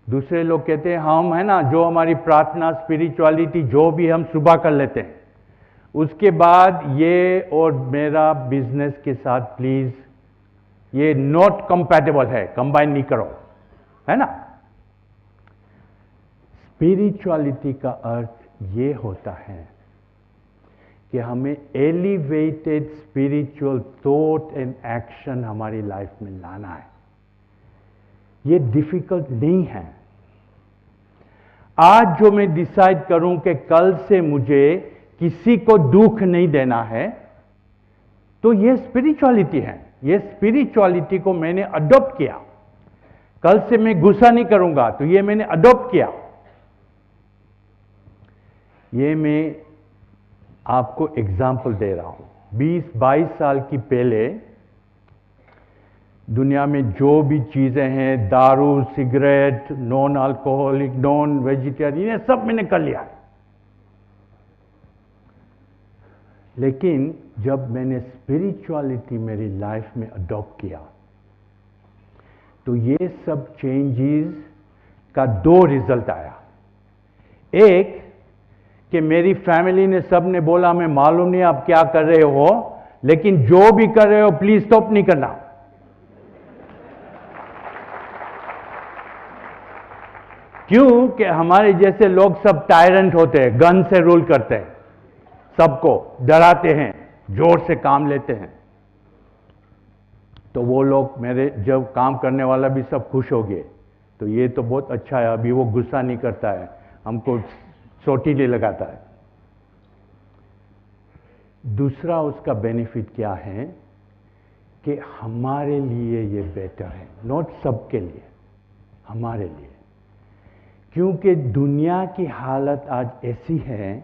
दूसरे लोग कहते हैं हम, है ना, जो हमारी प्रार्थना, स्पिरिचुअलिटी जो भी हम सुबह कर लेते हैं, उसके बाद ये और मेरा बिजनेस के साथ प्लीज ये नॉट कंपैटिबल है, कंबाइन नहीं करो, है ना। स्पिरिचुअलिटी का अर्थ ये होता है कि हमें elevated spiritual thought and action हमारी लाइफ में लाना है। ये डिफिकल्ट नहीं है। आज जो मैं डिसाइड करूं कि कल से मुझे किसी को दुख नहीं देना है, तो ये स्पिरिचुअलिटी है। ये स्पिरिचुअलिटी को मैंने अडॉप्ट किया। कल से मैं गुस्सा नहीं करूंगा, तो ये मैंने अडॉप्ट किया। ये मैं आपको एग्जाम्पल दे रहा हूं। 20-22 साल की पहले दुनिया में जो भी चीजें हैं, दारू, cigarette, non alcoholic, non vegetarian, ये सब मैंने कर लिया है। लेकिन जब मैंने स्पिरिचुअलिटी मेरी लाइफ में अडॉप्ट किया, तो ये सब चेंजेस का 2 रिजल्ट आया। एक कि मेरी फैमिली ने, सब ने बोला हमें मालूम नहीं आप क्या कर रहे हो, लेकिन जो भी कर रहे हो प्लीज स्टॉप नहीं करना। क्यों कि हमारे जैसे लोग सब टायरेंट होते हैं, गन से रूल करते हैं, सबको डराते हैं, जोर से काम लेते हैं। तो वो लोग, मेरे जब काम करने वाला भी सब खुश हो गए, तो ये तो बहुत अच्छा है, अभी वो गुस्सा नहीं करता है, हमको चोटी नहीं लगाता है। दूसरा उसका बेनिफिट क्या है कि हमारे लिए ये बेटर है, नॉट सबके लिए, हमारे लिए। क्योंकि दुनिया की हालत आज ऐसी है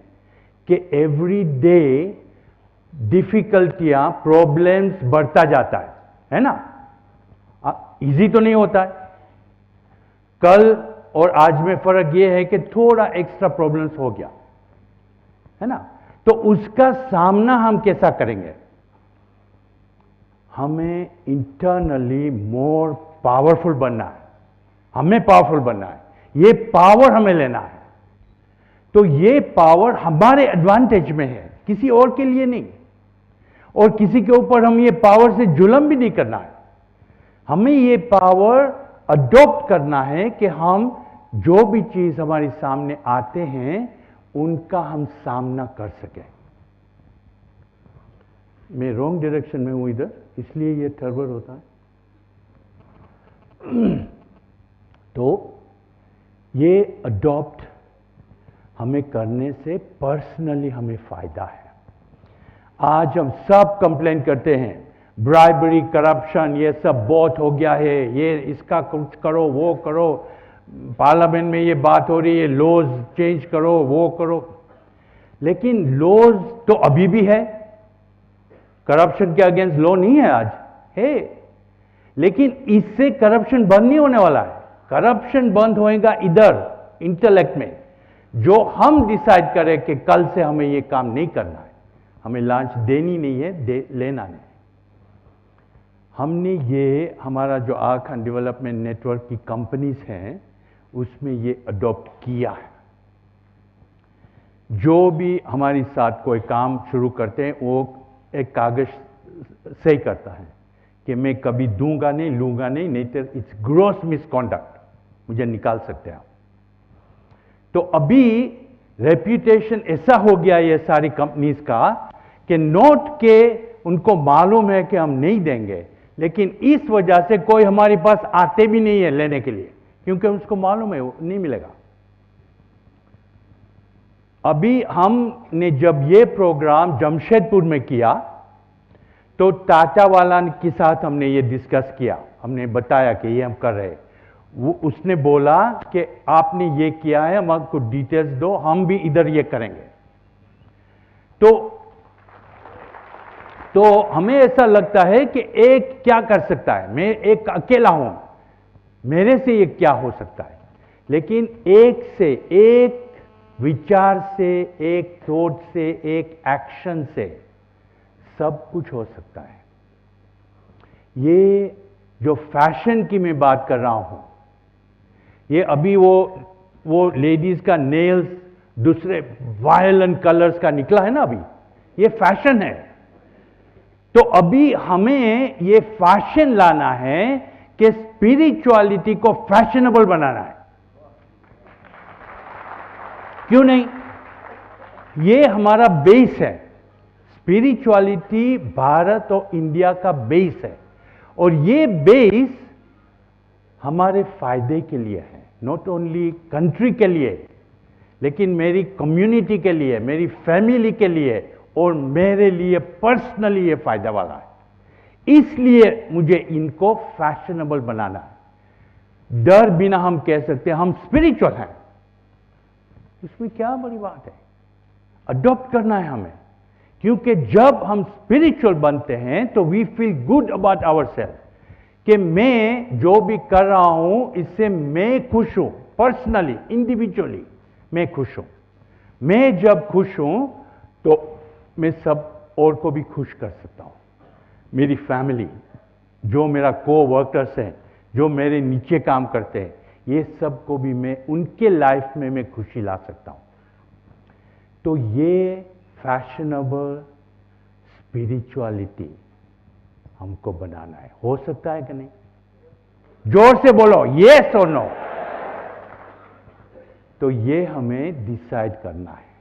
कि एवरी डे डिफिकल्टियां, प्रॉब्लम्स बढ़ता जाता है ना। इजी तो नहीं होता है। कल और आज में फर्क यह है कि थोड़ा एक्स्ट्रा प्रॉब्लम्स हो गया, है ना। तो उसका सामना हम कैसा करेंगे? हमें इंटरनली मोर पावरफुल बनना है, हमें पावरफुल बनना है, ये पावर हमें लेना है। तो ये पावर हमारे एडवांटेज में है, किसी और के लिए नहीं। और किसी के ऊपर हम ये पावर से जुल्म भी नहीं करना है। हमें ये पावर अडॉप्ट करना है कि हम जो भी चीज हमारे सामने आते हैं उनका हम सामना कर सकें। मैं रॉन्ग डायरेक्शन में हूं इधर, इसलिए ये टर्बर होता है। तो ये अडॉप्ट हमें करने से पर्सनली हमें फायदा है। आज हम सब कंप्लेन करते हैं, ब्राइबरी, करप्शन, ये सब बहुत हो गया है, ये इसका कुछ करो, वो करो, पार्लियामेंट में ये बात हो रही है, लॉज चेंज करो, वो करो। लेकिन लॉज तो अभी भी है, करप्शन के अगेंस्ट लॉ नहीं है आज, है। लेकिन इससे करप्शन बंद नहीं होने वाला है। करप्शन बंद होएगा इधर इंटेलेक्ट में, जो हम डिसाइड करें कि कल से हमें ये काम नहीं करना है, हमें लांच देनी नहीं है, लेना नहीं। हमने ये, हमारा जो आखान डेवलपमेंट नेटवर्क की कंपनीज हैं उसमें ये अडॉप्ट किया है। जो भी हमारे साथ कोई काम शुरू करते हैं वो एक कागज सही करता है कि मैं कभी दूंगा नहीं, लूंगा नहीं, नहीं तो इट्स ग्रॉस मिसकॉन्डक्ट, मुझे निकाल सकते हैं आप। तो अभी रेप्यूटेशन ऐसा हो गया ये सारी कंपनीज का कि नोट के उनको मालूम है कि हम नहीं देंगे, लेकिन इस वजह से कोई हमारे पास आते भी नहीं है लेने के लिए, क्योंकि उसको मालूम है वो नहीं मिलेगा। अभी हमने जब ये प्रोग्राम जमशेदपुर में किया तो टाटा वाला के साथ हमने ये डिस्कस किया, हमने बताया कि ये हम कर रहे हैं। वो उसने बोला कि आपने ये किया है, हम आपको डिटेल्स दो, हम भी इधर ये करेंगे। तो हमें ऐसा लगता है कि एक क्या कर सकता है, मैं एक अकेला हूं, मेरे से ये क्या हो सकता है। लेकिन एक से, एक विचार से, एक थॉट से, एक एक्शन से सब कुछ हो सकता है। ये जो फैशन की मैं बात कर रहा हूं, ये अभी वो लेडीज का नेल्स दूसरे वायलेंट कलर्स का निकला है ना, अभी ये फैशन है। तो अभी हमें ये फैशन लाना है कि स्पिरिचुअलिटी को फैशनेबल बनाना है। क्यों नहीं? ये हमारा बेस है। स्पिरिचुअलिटी भारत और इंडिया का बेस है, और ये बेस हमारे फायदे के लिए है, नॉट ओनली कंट्री के लिए, लेकिन मेरी कम्युनिटी के लिए, मेरी फैमिली के लिए, और मेरे लिए पर्सनली ये फायदा वाला है। इसलिए मुझे इनको फैशनेबल बनाना है। डर बिना हम कह सकते हैं हम स्पिरिचुअल हैं, इसमें क्या बड़ी बात है? अडॉप्ट करना है हमें, क्योंकि जब हम स्पिरिचुअल बनते हैं तो we feel good about ourself, कि मैं जो भी कर रहा हूं इससे मैं खुश हूं, पर्सनली इंडिविजुअली मैं खुश हूं। मैं जब खुश हूं तो मैं सब और को भी खुश कर सकता हूं। मेरी फैमिली, जो मेरा को-वर्कर्स हैं, जो मेरे नीचे काम करते हैं, ये सब को भी मैं उनके लाइफ में मैं खुशी ला सकता हूं। तो ये फैशनेबल स्पिरिचुअलिटी हमको बनाना है। हो सकता है कि नहीं? जोर से बोलो, यस और नो। तो ये हमें डिसाइड करना है।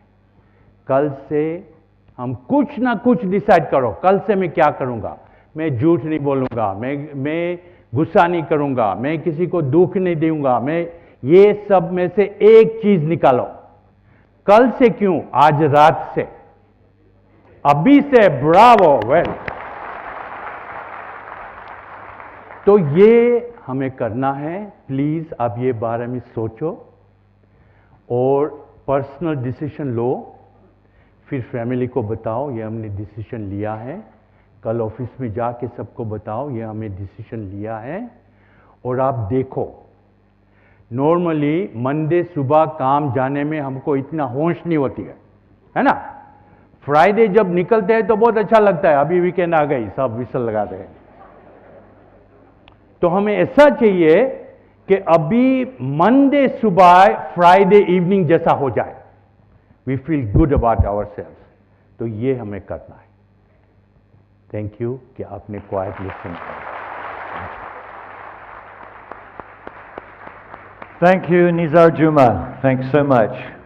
कल से हम कुछ ना कुछ डिसाइड करो, कल से मैं क्या करूंगा। मैं झूठ नहीं बोलूंगा, मैं गुस्सा नहीं करूंगा, मैं किसी को दुख नहीं दूंगा, मैं ये सब में से एक चीज निकालो। कल से क्यों? आज रात से, अभी से। Bravo, well. तो ये हमें करना है। प्लीज आप ये बारे में सोचो और पर्सनल डिसीजन लो, फिर फैमिली को बताओ ये हमने डिसीजन लिया है। कल ऑफिस में जाके सबको बताओ ये हमें डिसीजन लिया है। और आप देखो, नॉर्मली मंडे सुबह काम जाने में हमको इतना होश नहीं होती है ना? फ्राइडे जब निकलते हैं तो बहुत अच्छा लगता है, अभी वीकेंड आ गई, सब विसल लगाते हैं। तो हमें ऐसा चाहिए कि अभी मंडे सुबह फ्राइडे इवनिंग जैसा हो जाए। We feel good about ourselves. तो ये हमें करना है। थैंक यू कि आपने क्वाइट लिसन किया। Thank you, Nizar Juma. Thanks so much.